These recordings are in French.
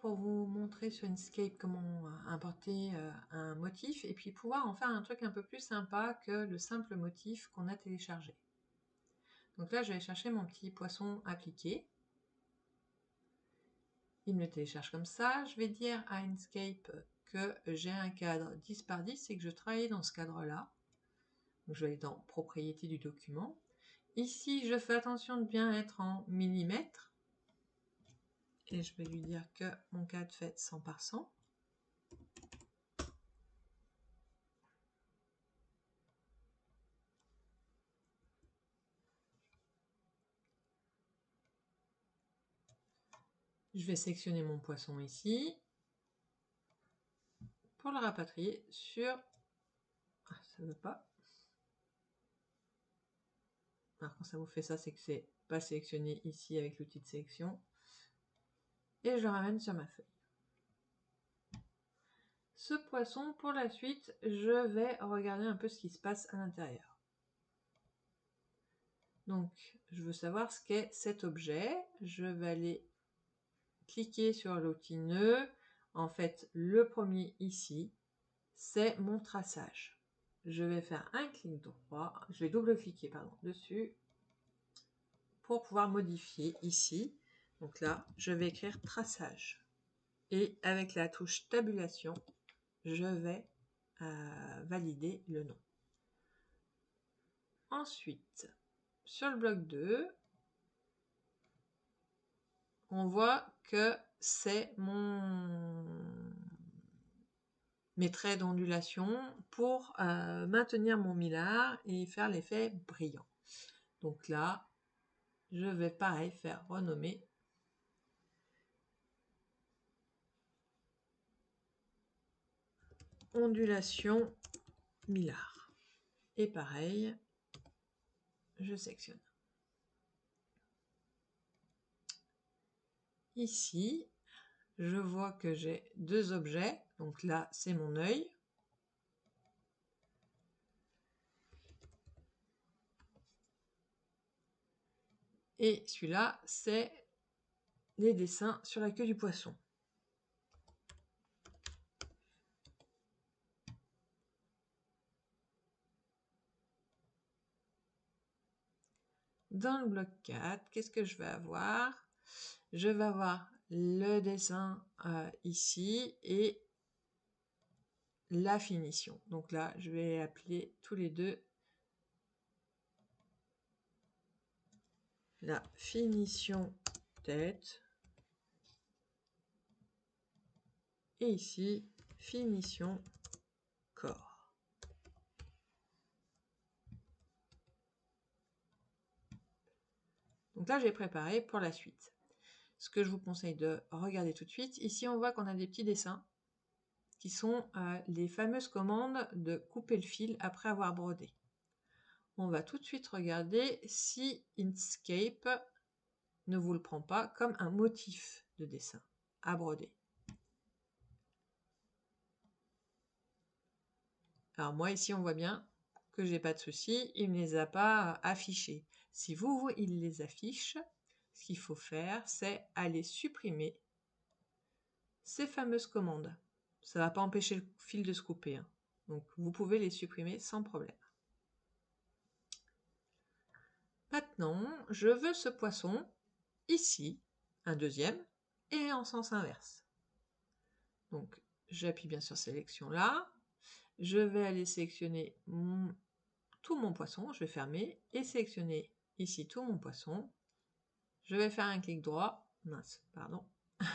pour vous montrer sur Inkscape comment importer un motif et puis pouvoir en faire un truc un peu plus sympa que le simple motif qu'on a téléchargé. Donc là, je vais chercher mon petit poisson appliqué. Il me le télécharge comme ça. Je vais dire à Inkscape que j'ai un cadre 10 par 10 et que je travaille dans ce cadre-là. Donc je vais aller dans Propriétés du document. Ici, je fais attention de bien être en millimètres. Et je vais lui dire que mon cadre fait 100 par 100. Je vais sélectionner mon poisson ici pour le rapatrier sur... Ah, ça ne veut pas. Alors quand ça vous fait ça, c'est que c'est pas sélectionné ici avec l'outil de sélection. Et je le ramène sur ma feuille. Ce poisson, pour la suite, je vais regarder un peu ce qui se passe à l'intérieur. Donc, je veux savoir ce qu'est cet objet. Je vais aller cliquer sur l'outil nœud. En fait, le premier ici, c'est mon traçage. Je vais faire un clic droit, je vais double-cliquer dessus pour pouvoir modifier ici. Donc là, je vais écrire traçage. Et avec la touche tabulation, je vais valider le nom. Ensuite, sur le bloc 2, on voit que c'est mes traits d'ondulation pour maintenir mon millard et faire l'effet brillant. Donc là, je vais pareil faire renommer ondulation millard. Et pareil, je sélectionne. Ici, je vois que j'ai deux objets. Donc là, c'est mon œil. Et celui-là, c'est les dessins sur la queue du poisson. Dans le bloc 4, qu'est-ce que je vais avoir? Je vais avoir le dessin ici et la finition. Donc là, je vais appeler tous les deux la finition tête. Et ici, finition corps. Donc là, j'ai préparé pour la suite. Ce que je vous conseille de regarder tout de suite, ici on voit qu'on a des petits dessins qui sont les fameuses commandes de couper le fil après avoir brodé. On va tout de suite regarder si Inkscape ne vous le prend pas comme un motif de dessin à broder. Alors moi ici on voit bien que j'ai pas de souci, il ne me les a pas affichés. Si vous, il les affiche, ce qu'il faut faire, c'est aller supprimer ces fameuses commandes. Ça ne va pas empêcher le fil de se couper, hein. Donc vous pouvez les supprimer sans problème. Maintenant, je veux ce poisson ici, un deuxième, et en sens inverse. Donc j'appuie bien sur sélection là. Je vais aller sélectionner tout mon poisson, je vais fermer, et sélectionner ici tout mon poisson. Je vais faire un clic droit, mince, pardon,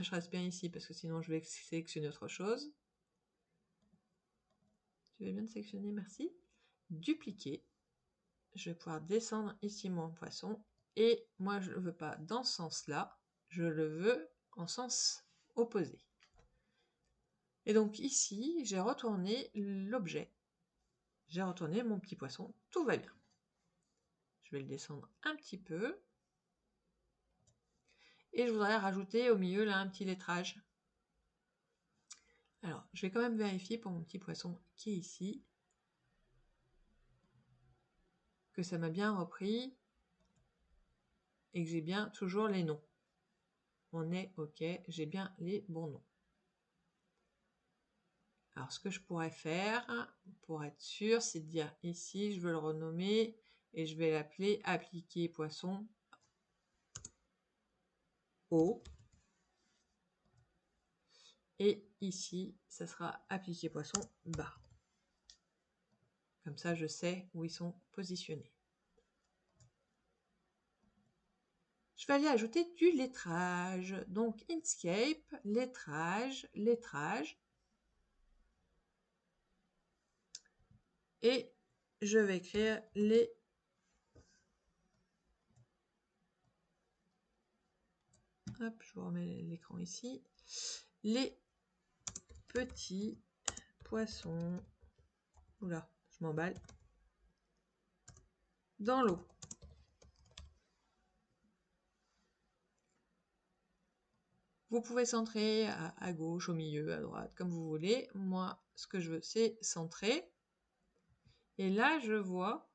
je reste bien ici parce que sinon je vais sélectionner autre chose. Tu veux bien te sélectionner, merci. Dupliquer, je vais pouvoir descendre ici mon poisson, et moi je ne le veux pas dans ce sens-là, je le veux en sens opposé. Et donc ici, j'ai retourné l'objet. J'ai retourné mon petit poisson, tout va bien. Je vais le descendre un petit peu. Et je voudrais rajouter au milieu là un petit lettrage. Alors, je vais quand même vérifier pour mon petit poisson qui est ici, que ça m'a bien repris et que j'ai bien toujours les noms. on est OK, j'ai bien les bons noms. Alors, ce que je pourrais faire, pour être sûr, c'est de dire ici, je veux le renommer et je vais l'appeler appliquer poisson haut. Et ici, ça sera appliquer poisson bas. Comme ça, je sais où ils sont positionnés. Je vais aller ajouter du lettrage. Donc, Inkscape, lettrage, lettrage. Et je vais écrire les hop, je vous remets l'écran ici. Les petits poissons. Oula, je m'emballe. Dans l'eau. Vous pouvez centrer à gauche, au milieu, à droite, comme vous voulez. Moi, ce que je veux, c'est centrer. Et là, je vois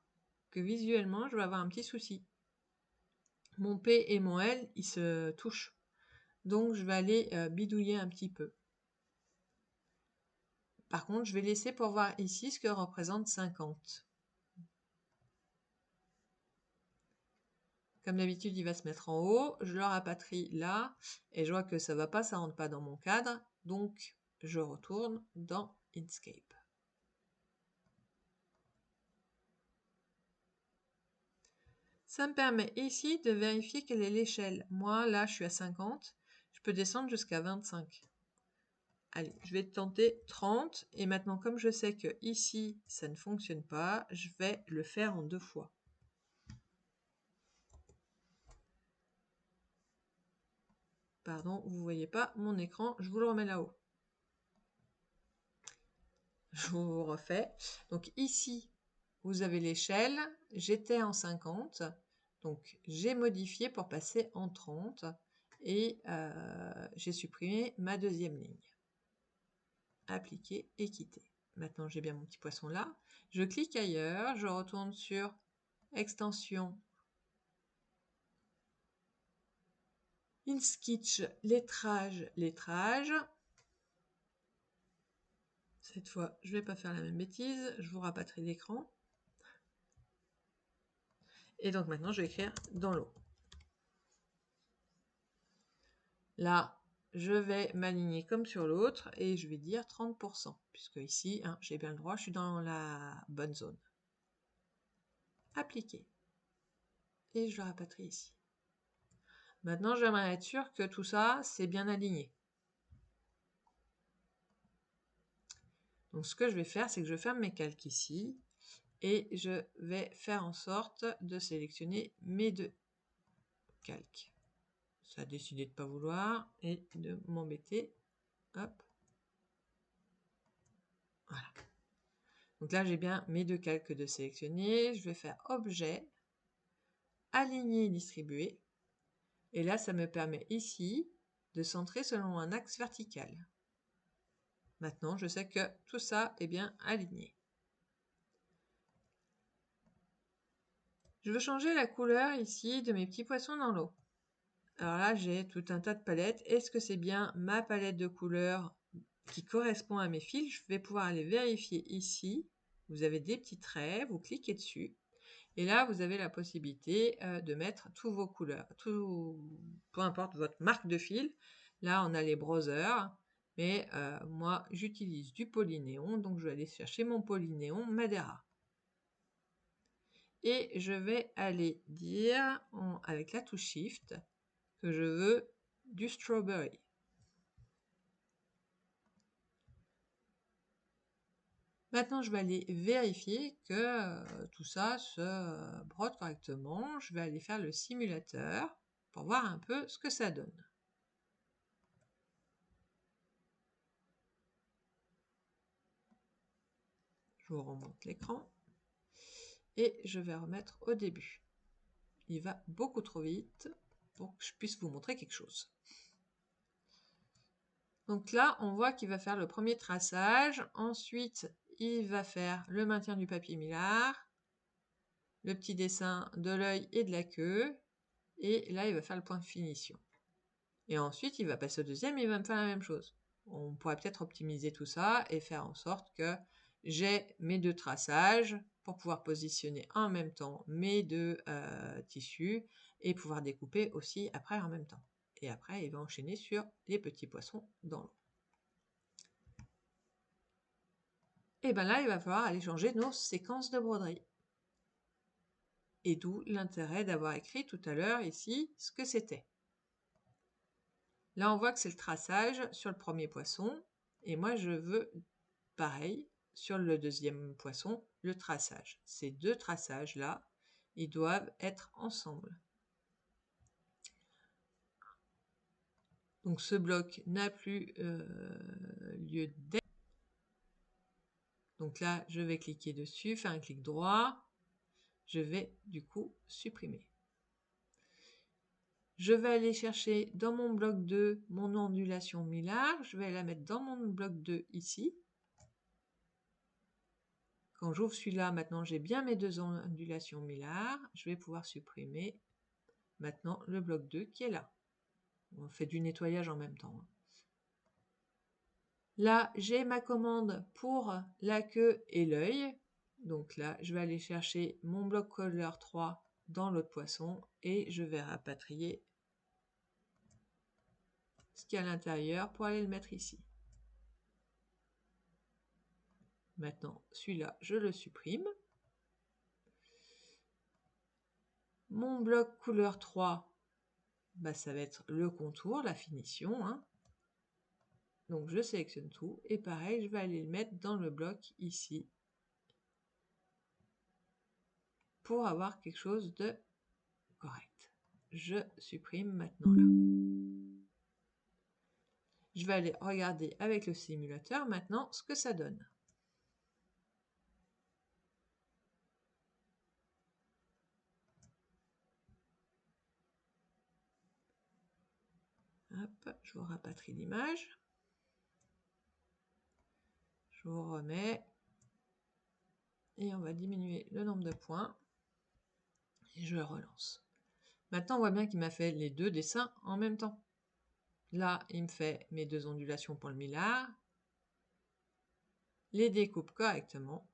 que visuellement, je vais avoir un petit souci. Mon P et mon L, ils se touchent. Donc, je vais aller bidouiller un petit peu. Par contre, je vais laisser pour voir ici ce que représente 50. Comme d'habitude, il va se mettre en haut. Je le rapatrie là. Et je vois que ça ne va pas, ça ne rentre pas dans mon cadre. Donc, je retourne dans Inkscape. Ça me permet ici de vérifier quelle est l'échelle. Moi, là, je suis à 50. Je peux descendre jusqu'à 25. Allez, je vais tenter 30. Et maintenant, comme je sais que ici, ça ne fonctionne pas, je vais le faire en 2 fois. Pardon, vous ne voyez pas mon écran. Je vous le remets là-haut. Je vous refais. Donc ici, vous avez l'échelle. J'étais en 50. Donc, j'ai modifié pour passer en 30. Et j'ai supprimé ma deuxième ligne. Appliquer et quitter. Maintenant, j'ai bien mon petit poisson là. Je clique ailleurs, je retourne sur extension Inkscape, lettrage, lettrage. Cette fois, je ne vais pas faire la même bêtise, je vous rapatrie l'écran. Et donc maintenant, je vais écrire dans l'eau. Là, je vais m'aligner comme sur l'autre et je vais dire 30%, puisque ici, hein, j'ai bien le droit, je suis dans la bonne zone. Appliquer. Et je le rapatrie ici. Maintenant, j'aimerais être sûr que tout ça, c'est bien aligné. Donc, ce que je vais faire, c'est que je ferme mes calques ici et je vais faire en sorte de sélectionner mes 2 calques. Ça a décidé de ne pas vouloir et de m'embêter. Hop. Voilà. Donc là, j'ai bien mes 2 calques de sélectionner. Je vais faire Objet, Aligner, Distribuer. Et là, ça me permet ici de centrer selon un axe vertical. Maintenant, je sais que tout ça est bien aligné. Je veux changer la couleur ici de mes petits poissons dans l'eau. Alors là, j'ai tout un tas de palettes. Est-ce que c'est bien ma palette de couleurs qui correspond à mes fils? Je vais pouvoir aller vérifier ici. Vous avez des petits traits, vous cliquez dessus. Et là, vous avez la possibilité de mettre tous vos couleurs. Peu importe votre marque de fil. Là, on a les browsers. Mais moi, j'utilise du polynéon. Donc, je vais aller chercher mon polynéon Madeira. Et je vais aller dire, avec la touche Shift, que je veux du strawberry. Maintenant, je vais aller vérifier que tout ça se brode correctement. Je vais aller faire le simulateur pour voir un peu ce que ça donne. Je vous remonte l'écran et je vais remettre au début. Il va beaucoup trop vite pour que je puisse vous montrer quelque chose. Donc là, on voit qu'il va faire le premier traçage. Ensuite, il va faire le maintien du papier millard, le petit dessin de l'œil et de la queue. Et là, il va faire le point de finition. Et ensuite, il va passer au deuxième, il va me faire la même chose. On pourrait peut-être optimiser tout ça et faire en sorte que j'ai mes 2 traçages pour pouvoir positionner en même temps mes 2 tissus et pouvoir découper aussi après en même temps. Et après, il va enchaîner sur les petits poissons dans l'eau. Et bien là, il va falloir aller changer nos séquences de broderie. Et d'où l'intérêt d'avoir écrit tout à l'heure ici ce que c'était. Là, on voit que c'est le traçage sur le premier poisson. Et moi, je veux, pareil, sur le deuxième poisson, le traçage. Ces 2 traçages-là, ils doivent être ensemble. Donc ce bloc n'a plus lieu d'être. Donc là, je vais cliquer dessus, faire un clic droit. Je vais du coup supprimer. Je vais aller chercher dans mon bloc 2 mon ondulation mi-large. Je vais la mettre dans mon bloc 2 ici. Quand j'ouvre celui-là, maintenant j'ai bien mes 2 ondulations mi-larges. Je vais pouvoir supprimer maintenant le bloc 2 qui est là. On fait du nettoyage en même temps. Là, j'ai ma commande pour la queue et l'œil. Donc là, je vais aller chercher mon bloc couleur 3 dans l'autre poisson et je vais rapatrier ce qu'il y a à l'intérieur pour aller le mettre ici. Maintenant, celui-là, je le supprime. Mon bloc couleur 3, bah, ça va être le contour, la finition. Hein. Donc je sélectionne tout et pareil, je vais aller le mettre dans le bloc ici pour avoir quelque chose de correct. Je supprime maintenant là. Je vais aller regarder avec le simulateur maintenant ce que ça donne. Hop, je vous rapatrie l'image. Je vous remets. Et on va diminuer le nombre de points. Et je le relance. Maintenant, on voit bien qu'il m'a fait les 2 dessins en même temps. Là, il me fait mes 2 ondulations pour le mi-large. Les découpe correctement.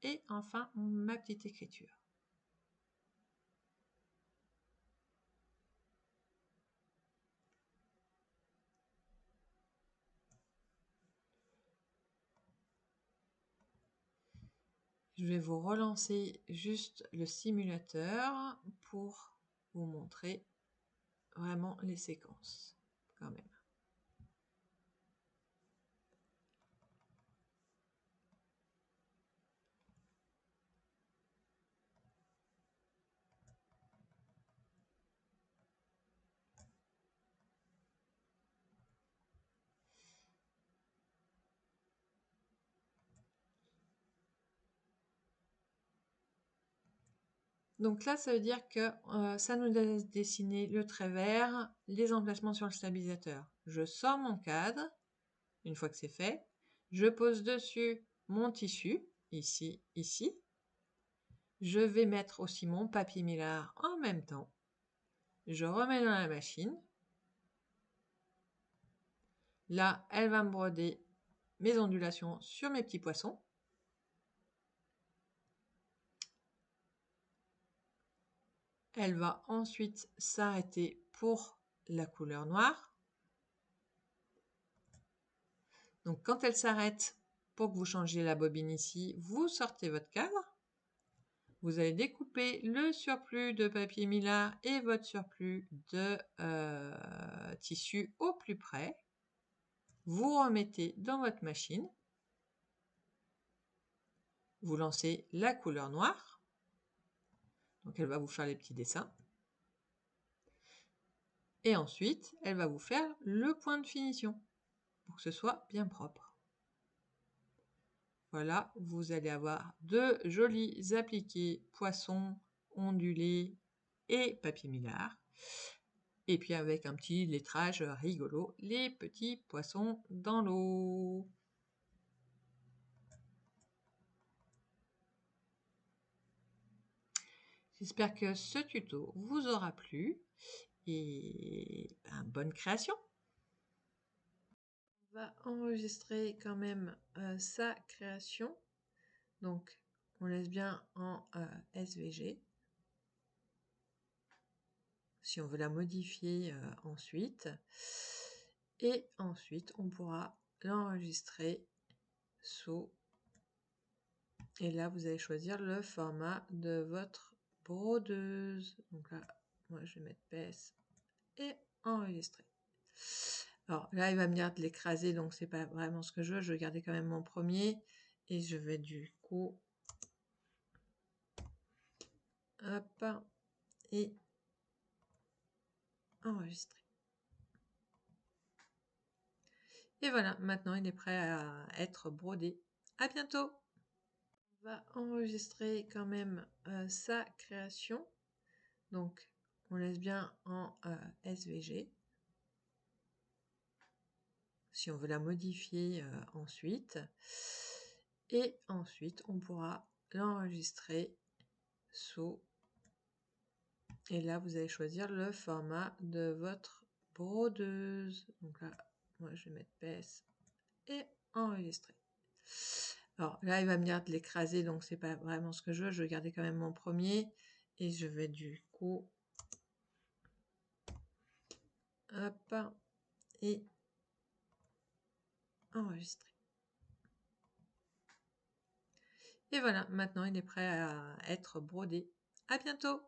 Et enfin, ma petite écriture. Je vais vous relancer juste le simulateur pour vous montrer vraiment les séquences quand même. Donc là, ça veut dire que ça nous laisse dessiner le trait vert, les emplacements sur le stabilisateur. Je sors mon cadre, une fois que c'est fait. Je pose dessus mon tissu, ici, ici. Je vais mettre aussi mon papier Mylar en même temps. Je remets dans la machine. Là, elle va me broder mes ondulations sur mes petits poissons. Elle va ensuite s'arrêter pour la couleur noire. Donc quand elle s'arrête, pour que vous changiez la bobine ici, vous sortez votre cadre. Vous allez découper le surplus de papier Mylar et votre surplus de tissu au plus près. Vous remettez dans votre machine. Vous lancez la couleur noire. Donc elle va vous faire les petits dessins. Et ensuite, elle va vous faire le point de finition pour que ce soit bien propre. Voilà, vous allez avoir 2 jolis appliqués poissons ondulés et papier Mylar. Et puis avec un petit lettrage rigolo, les petits poissons dans l'eau. J'espère que ce tuto vous aura plu et bonne création. On va enregistrer quand même sa création. Donc, on laisse bien en SVG. Si on veut la modifier ensuite. Et ensuite, on pourra l'enregistrer sous. Et là, vous allez choisir le format de votre brodeuse. Donc là, moi, je vais mettre PS et enregistrer. Alors là, il va me dire de l'écraser, donc c'est pas vraiment ce que je veux. Je vais garder quand même mon premier et je vais du coup, hop, et enregistrer. Et voilà, maintenant il est prêt à être brodé. À bientôt! On va enregistrer quand même sa création. Donc, on laisse bien en SVG. Si on veut la modifier ensuite. Et ensuite, on pourra l'enregistrer sous. Et là, vous allez choisir le format de votre brodeuse. Donc là, moi, je vais mettre PS et enregistrer. Alors là, il va me dire de l'écraser, donc c'est pas vraiment ce que je veux. Je vais garder quand même mon premier et je vais du coup, hop, et enregistrer. Et voilà, maintenant il est prêt à être brodé. À bientôt!